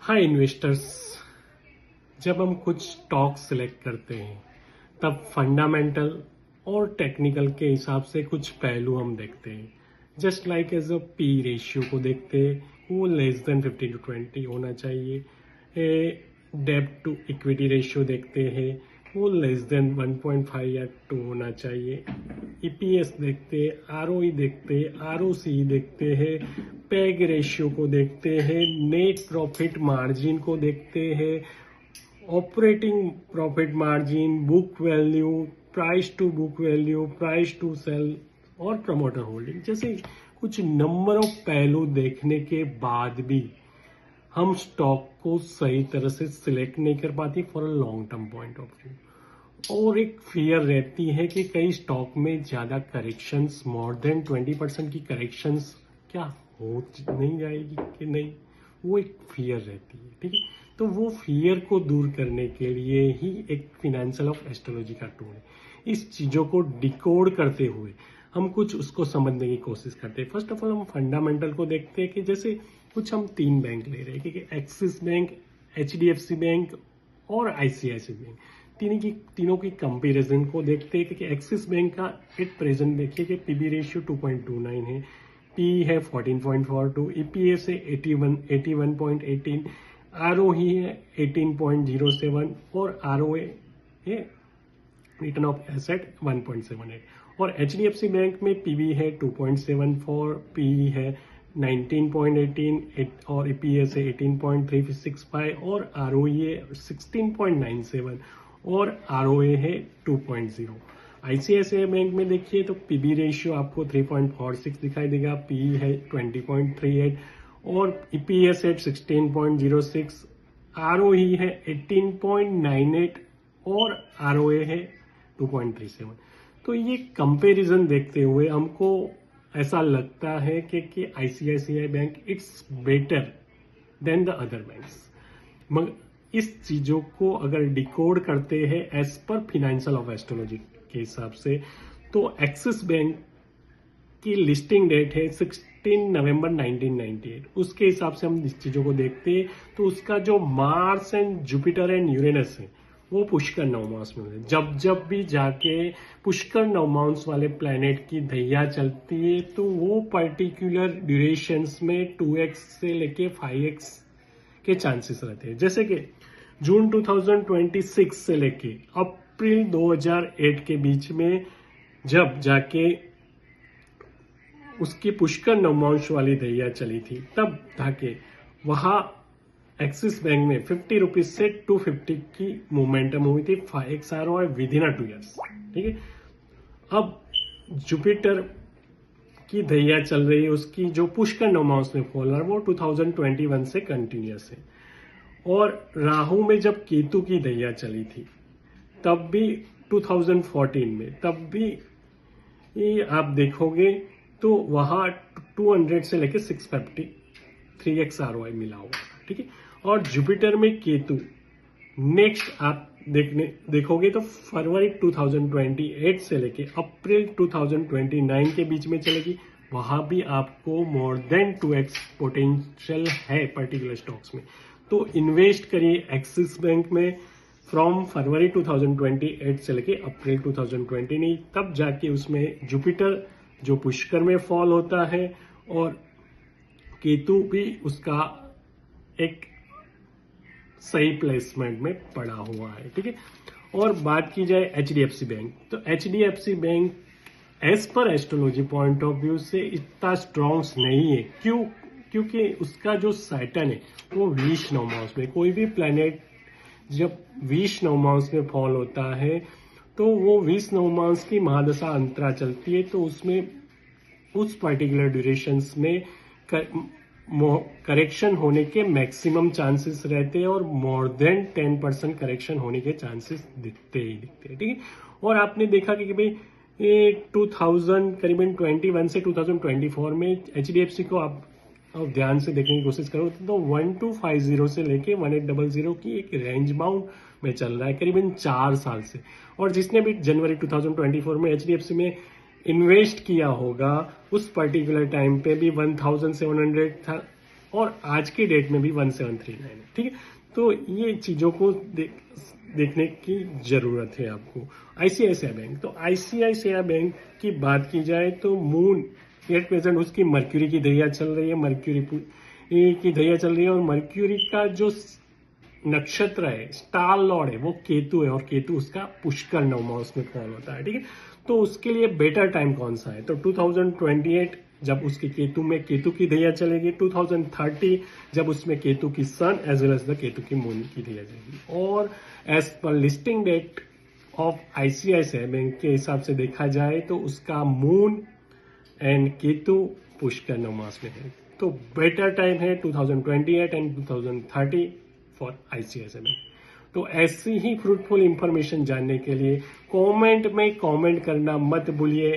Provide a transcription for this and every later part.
Hi investors. जब हम कुछ स्टॉक सिलेक्ट करते हैं तब फंडामेंटल और टेक्निकल के हिसाब से कुछ पहलू हम देखते हैं। Just like as a P ratio को देखते हैं, वो लेस देन 15 to 20 होना चाहिए। डेब्ट टू इक्विटी रेशियो देखते हैं, वो लेस देन 1.5 या 2 होना चाहिए। ईपीएस देखते हैं, आरओई देखते हैं, आरओसी देखते हैं, पैग रेशियो को देखते हैं, नेट प्रॉफिट मार्जिन को देखते हैं, operating profit margin, book value, price to book value, price to sale और प्रमोटर होल्डिंग जैसे कुछ नंबर ऑफ पहलू देखने के बाद भी हम स्टॉक को सही तरह से सिलेक्ट नहीं कर पाती for a long term point of view. और एक फियर रहती है कि कई स्टॉक में ज्यादा करेक्शंस, मोर देन 20% की करेक्शंस क्या हो नहीं जाएगी कि नहीं, वो एक फियर रहती है। ठीक है, तो वो फियर को दूर करने के लिए ही एक फिनेंशियल ऑफ एस्ट्रोलॉजी का टूल है। इस चीजों को डिकोड करते हुए हम कुछ उसको समझने की कोशिश करते हैं। फर्स्ट ऑफ ऑल हम फंडामेंटल को देखते हैं कि जैसे कुछ हम 3 बैंक ले रहे हैं, क्योंकि एक्सिस बैंक, एचडीएफसी बैंक और आईसीआईसी बैंक, तीनों की कंपैरिजन को देखते हैं। क्योंकि एक्सिस बैंक का एट प्रेजेंट देखिए कि पीबी रेशियो 2.29 है, पी है 14.42, ईपीएस है 81.18, आरओई है 18.07 और आरओए है रिटर्न ऑफ एसेट 1.78। और एचडीएफसी बैंक में पीबी है 2.74, पी है 19.18 और ईपीएस है 18.365 और आरओई है 16.97 और आरओए है 2.0। आईसीआईसीआई बैंक में देखिए तो पीबी रेशियो आपको 3.46 दिखाई देगा, पी है 20.38 और ईपीएस है 16.06, आरओई है 18.98 और आरओए है 2.37। तो ये कंपैरिजन देखते हुए हमको ऐसा लगता है कि ICICI bank it's better than the other banks. मगर इस चीजों को अगर डिकोड करते हैं as per financial of astrology के हिसाब से, तो एक्सिस बैंक की लिस्टिंग डेट है 16 नवंबर 1998। उसके हिसाब से हम इस चीजों को देखते हैं तो उसका जो Mars and Jupiter and Uranus है वो पुष्कर नवमांस में है। जब जब भी जाके पुष्कर नवमांस वाले प्लैनेट की दैया चलती है तो वो पर्टिकुलर ड्यूरेशंस में 2x से लेके 5x के चांसेस रहते हैं। जैसे कि जून 2026 से लेके अप्रैल 2008 के बीच में जब जाके उसकी पुष्कर नवमांश वाली दैया चली थी, तब जाके वहां एक्सिस बैंक में 50 रुपीज से 250 की मोमेंटम हुई थी 5x ROI with in 2 years। ठीक है, अब जुपिटर की दैया चल रही है, उसकी जो पुष्कर नवमांश में फॉल रहा है वो 2021 से कंटिन्यूअस है। और राहु में जब केतु की दैया चली थी तब भी 2014 में, तब भी आप देखोगे तो वहां 200 से लेकर 650 3x आरओआई मिला हुआ। ठीक है, और जुपिटर में केतु नेक्स्ट आप देखोगे तो फरवरी 2028 से लेके अप्रैल 2029 के बीच में चलेगी। वहां भी आपको मोर देन 2x पोटेंशियल है पर्टिकुलर स्टॉक्स में। तो इन्वेस्ट करिए एक्सिस बैंक में फ्रॉम फरवरी 2028 से लेके अप्रैल 2029, तब जाके उसमें जुपिटर जो पुष्कर में फॉल होता है और केतु भी उसका एक सही प्लेसमेंट में पड़ा हुआ है। ठीक है, और बात की जाए एचडीएफसी बैंक, तो HDFC bank as per astrology point of view से इतना स्ट्रॉन्ग नहीं है। क्यों? क्योंकि उसका जो सैटर्न है वो 20 नवमांश में, कोई भी प्लैनेट जब 20 नवमांश में फॉल होता है तो वो 20 नवमांश की महादशा अंतरा चलती है, तो उसमें उस पर्टिकुलर ड्यूरेशंस में करेक्शन होने के मैक्सिमम चांसेस रहते हैं और मोर देन 10% करेक्शन होने के चांसेस दिखते हैं। ठीक है, और आपने देखा कि भाई 2000 करीबन 21 से 2024 में एचडीएफसी को आप ध्यान से देखने की कोशिश करो तो 1250 से लेके 1800 की एक रेंज बाउंड में चल रहा है करीबन 4 साल से। और जिसने भी जनवरी 2024 में एचडीएफसी में इन्वेस्ट किया होगा उस पर्टिकुलर टाइम पे भी 1700 था और आज की डेट में भी 1739 है, ठीक है। तो ये चीजों को देखने की जरूरत है आपको। आईसीआईसीआई बैंक, तो आईसीआईसीआई बैंक की बात की जाए तो मून एट प्रेजेंट उसकी मर्क्यूरी की दैया चल रही है, मर्क्यूरी की दैया चल रही है, और मर्क्यूरी का जो नक्षत्र है, स्टार लॉर्ड है, वो केतु है, और केतु उसका पुष्कर नवमा उसमें फॉल होता है, ठीक है। तो उसके लिए बेटर टाइम कौन सा है, तो 2028 जब उसके केतु में केतु की दैया चलेगी, 2030 जब उसमें केतु की sun as well as the Ketu की मून की दैया चलेगी। और as per listing date of ICICI bank के हिसाब से देखा जाए तो उसका मून एंड केतु पुष्कर नवमास में है। तो बेटर टाइम है 2028 एंड 2030 फॉर आईसीआईसीआई बैंक। तो ऐसी ही फ्रूटफुल इंफॉर्मेशन जानने के लिए कमेंट में कमेंट करना मत भूलिए,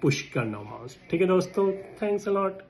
पुष्कर नवमास, ठीक है दोस्तों। Thanks a lot.